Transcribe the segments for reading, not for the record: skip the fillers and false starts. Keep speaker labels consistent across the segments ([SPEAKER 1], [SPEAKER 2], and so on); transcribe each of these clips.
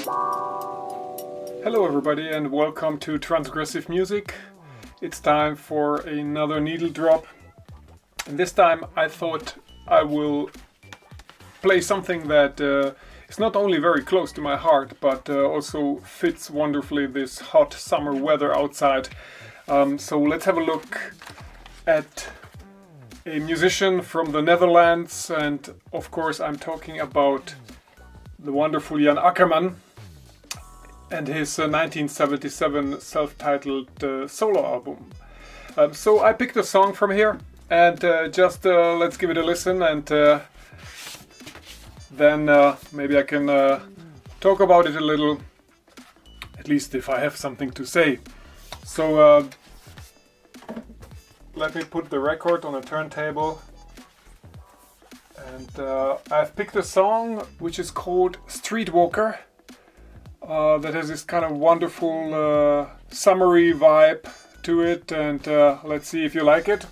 [SPEAKER 1] Hello everybody and welcome to Transgressive Music. It's time for another needle drop, and this time I thought I will play something that is not only very close to my heart but also fits wonderfully this hot summer weather outside. So let's have a look at a musician from the Netherlands, and of course I'm talking about the wonderful Jan Akkerman and his 1977 self-titled solo album. So I picked a song from here, and just let's give it a listen, and then maybe I can talk about it a little, at least if I have something to say. So let me put the record on a turntable, and I've picked a song which is called Streetwalker. That has this kind of wonderful summery vibe to it, and let's see if you like it.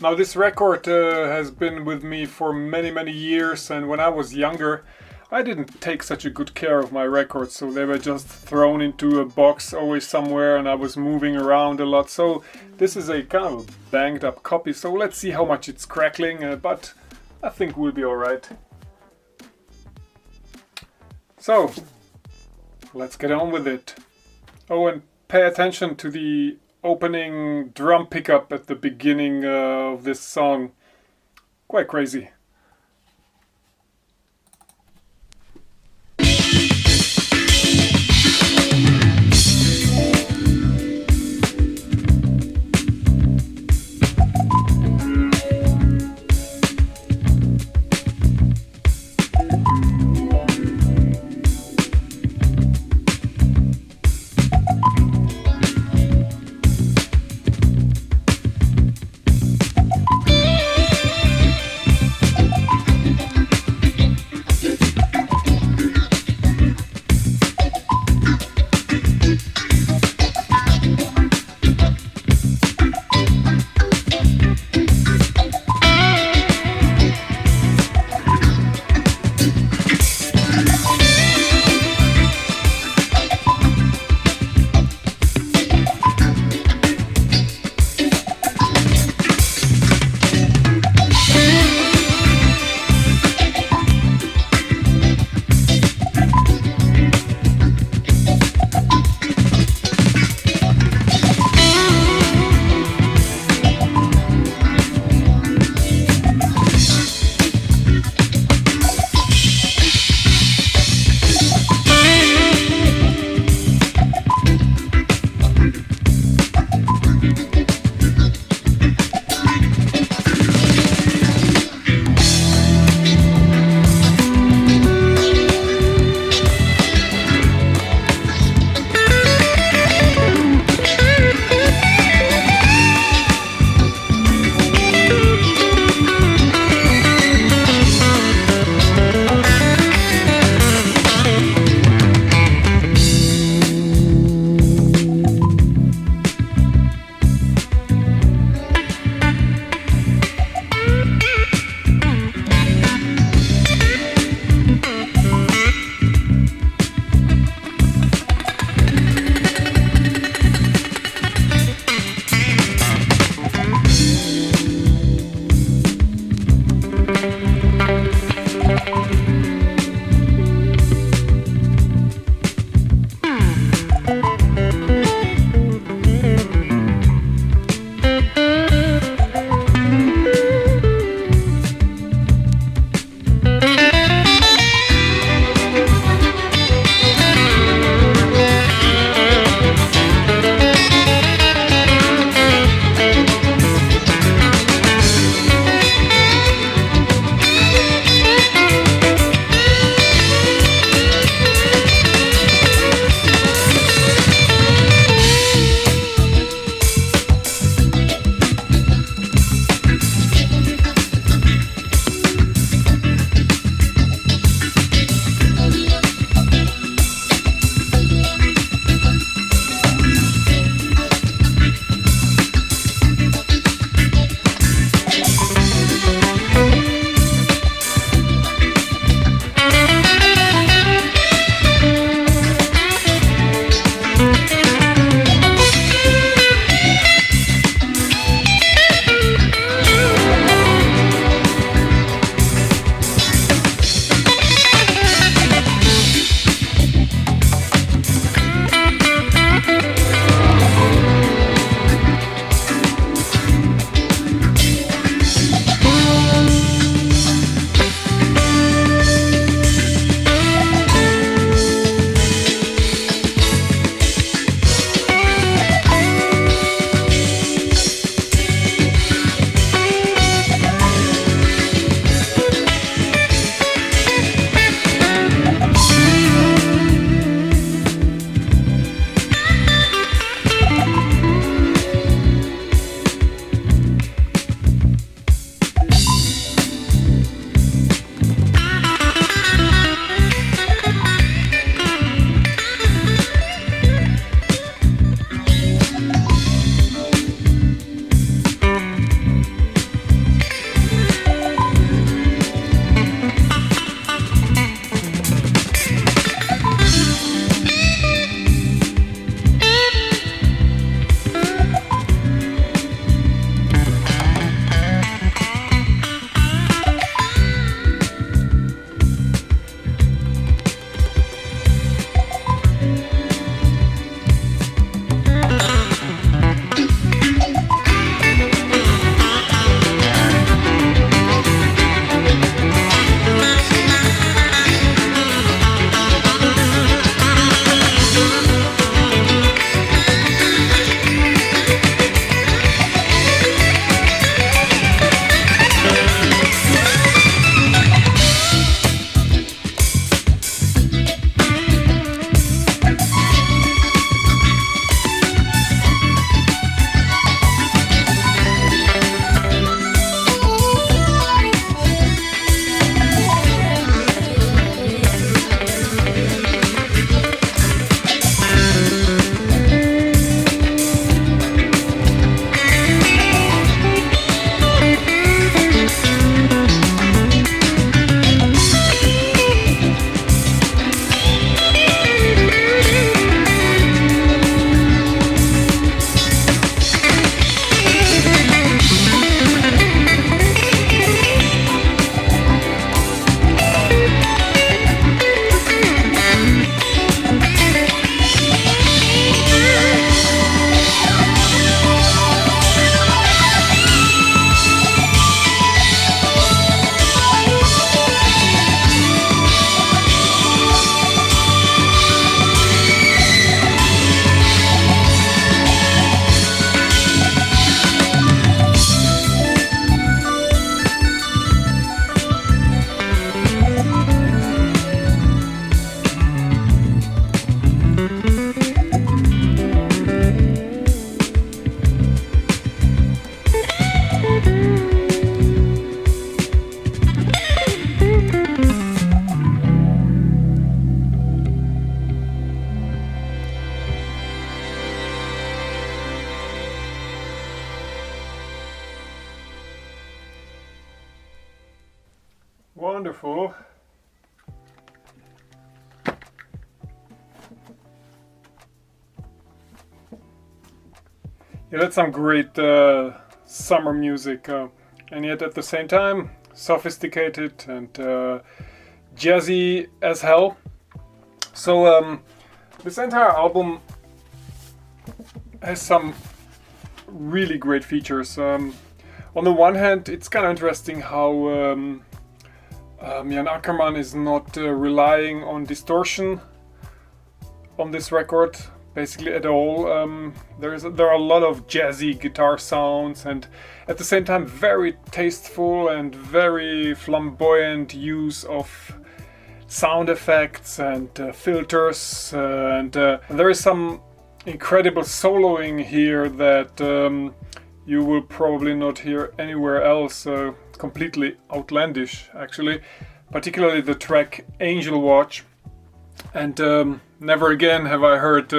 [SPEAKER 1] Now this record has been with me for many years, and when I was younger I didn't take such a good care of my records, so they were just thrown into a box always somewhere, and I was moving around a lot. So this is a kind of banged up copy, so let's see how much it's crackling, but I think we'll be alright. So let's get on with it. Oh, and pay attention to the opening drum pickup at the beginning of this song. Quite crazy. wonderful. Yeah, that's some great summer music, and yet at the same time sophisticated and jazzy as hell. So this entire album has some really great features. On the one hand, it's kind of interesting how Jan Akkerman is not relying on distortion on this record basically at all. There are a lot of jazzy guitar sounds, and at the same time very tasteful and very flamboyant use of sound effects and filters, and there is some incredible soloing here that you will probably not hear anywhere else. Completely outlandish, actually, particularly the track Angel Watch. And never again have I heard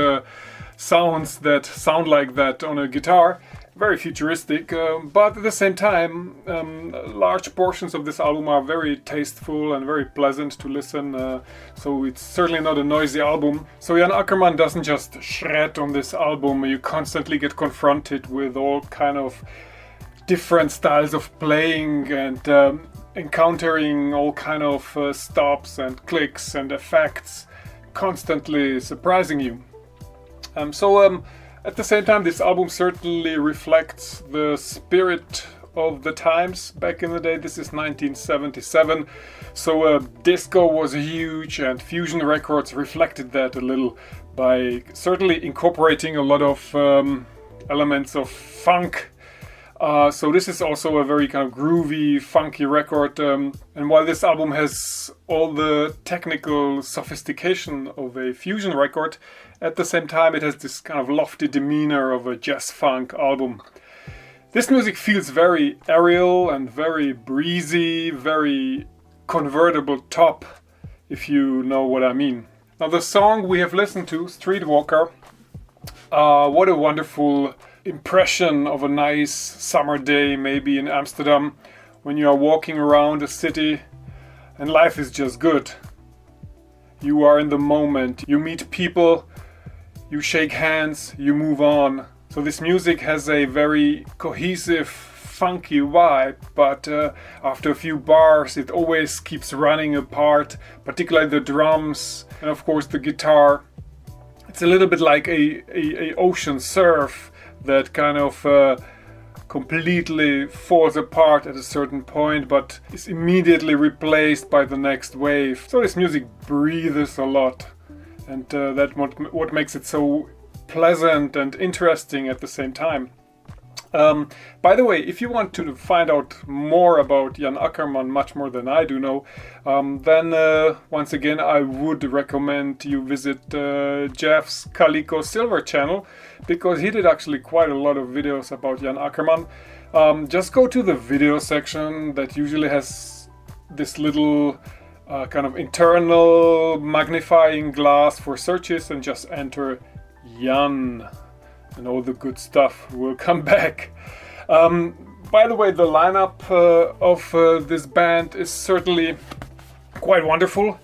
[SPEAKER 1] sounds that sound like that on a guitar. Very futuristic, but at the same time, large portions of this album are very tasteful and very pleasant to listen, so it's certainly not a noisy album. So Jan Akkerman doesn't just shred on this album, you constantly get confronted with all kind of different styles of playing and encountering all kind of stops and clicks and effects, constantly surprising you. At the same time, this album certainly reflects the spirit of the times back in the day. This is 1977, so disco was huge, and Fusion Records reflected that a little by certainly incorporating a lot of elements of funk. So this is also a very kind of groovy, funky record, and while this album has all the technical sophistication of a fusion record, at the same time it has this kind of lofty demeanor of a jazz funk album. This music feels very aerial and very breezy, very convertible top, if you know what I mean. Now the song we have listened to, Streetwalker, what a wonderful impression of a nice summer day, maybe in Amsterdam, when you are walking around a city and life is just good. You are in the moment, you meet people, you shake hands, you move on. So this music has a very cohesive, funky vibe, but after a few bars it always keeps running apart, particularly the drums and of course the guitar. It's a little bit like a ocean surf that kind of completely falls apart at a certain point, but is immediately replaced by the next wave. So this music breathes a lot, and that's what makes it so pleasant and interesting at the same time. By the way, if you want to find out more about Jan Akkerman, much more than I do know, then once again I would recommend you visit Jeff's Calico Silver channel, because he did actually quite a lot of videos about Jan Akkerman. Just go to the video section that usually has this little kind of internal magnifying glass for searches, and just enter Jan, and all the good stuff will come back. By the way, the lineup of this band is certainly quite wonderful.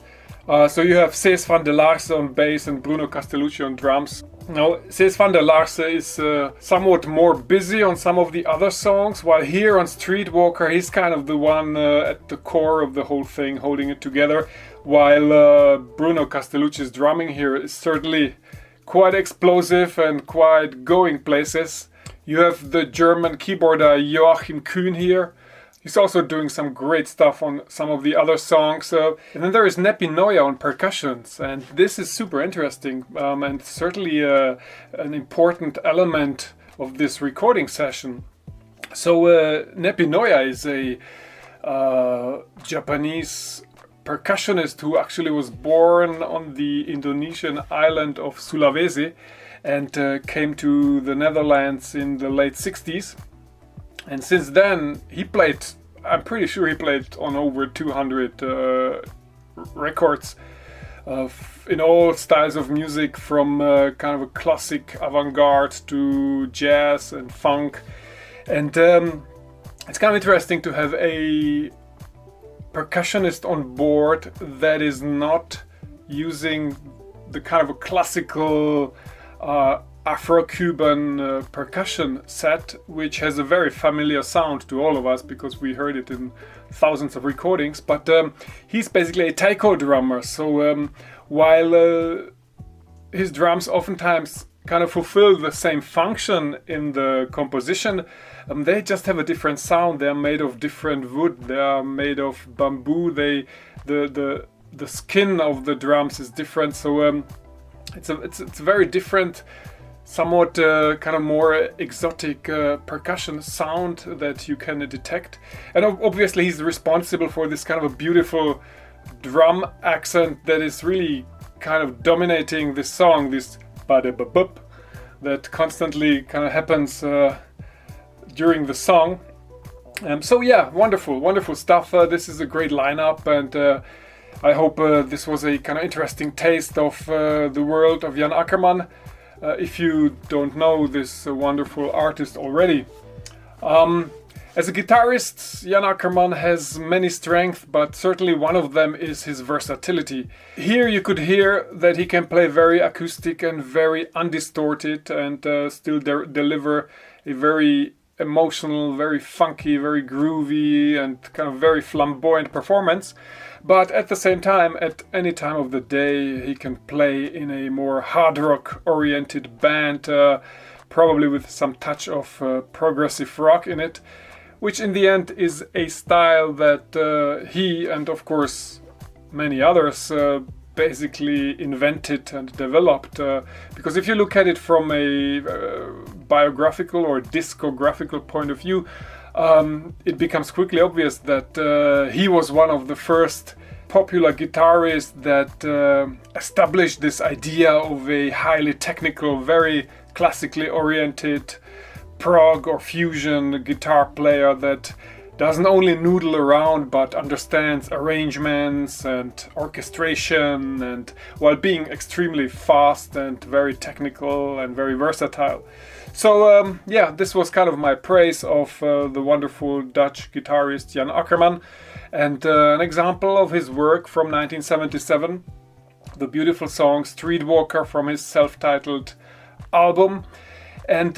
[SPEAKER 1] So you have Cees van der Laarse on bass and Bruno Castellucci on drums. Now, Cees van der Laarse is somewhat more busy on some of the other songs, while here on Streetwalker he's kind of the one at the core of the whole thing, holding it together, while Bruno Castellucci's drumming here is certainly quite explosive and quite going places. You have the German keyboarder Joachim Kühn here. He's also doing some great stuff on some of the other songs. And then there is Nepi Noya on percussions, and this is super interesting and certainly an important element of this recording session. So Nepi Noya is a Japanese percussionist who actually was born on the Indonesian island of Sulawesi and came to the Netherlands in the late 60s. And since then he played, I'm pretty sure he played on over 200 records in all styles of music, from kind of a classic avant-garde to jazz and funk. And it's kind of interesting to have a percussionist on board that is not using the kind of a classical Afro-Cuban percussion set, which has a very familiar sound to all of us because we heard it in thousands of recordings. But he's basically a taiko drummer, so while his drums oftentimes kind of fulfill the same function in the composition, they just have a different sound. They are made of different wood. They are made of bamboo. The skin of the drums is different. So it's a very different, somewhat kind of more exotic percussion sound that you can detect. And obviously he's responsible for this kind of a beautiful drum accent that is really kind of dominating this song, this ba-da-ba-bup that constantly kind of happens during the song. So yeah, wonderful stuff. This is a great lineup, and I hope this was a kind of interesting taste of the world of Jan Akkerman. If you don't know this wonderful artist already. As a guitarist, Jan Akkerman has many strengths, but certainly one of them is his versatility. Here you could hear that he can play very acoustic and very undistorted, and still deliver a very emotional, very funky, very groovy, and kind of very flamboyant performance. But at the same time, at any time of the day, he can play in a more hard rock oriented band, probably with some touch of progressive rock in it, which in the end is a style that he and of course many others basically invented and developed. Because if you look at it from a biographical or discographical point of view, it becomes quickly obvious that he was one of the first popular guitarists that established this idea of a highly technical, very classically oriented prog or fusion guitar player that doesn't only noodle around but understands arrangements and orchestration, and while being extremely fast and very technical and very versatile. So yeah, this was kind of my praise of the wonderful Dutch guitarist Jan Akkerman, and an example of his work from 1977, the beautiful song Streetwalker from his self-titled album. And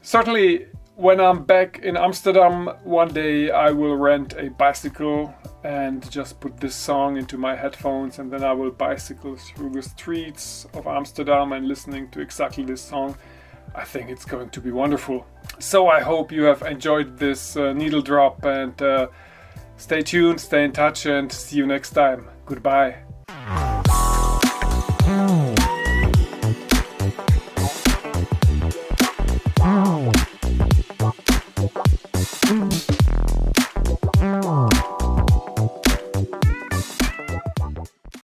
[SPEAKER 1] certainly when I'm back in Amsterdam one day, I will rent a bicycle and just put this song into my headphones, and then I will bicycle through the streets of Amsterdam and listening to exactly this song. I think it's going to be wonderful. So I hope you have enjoyed this needle drop, and stay tuned, stay in touch, and see you next time. Goodbye.
[SPEAKER 2] Mm-hmm.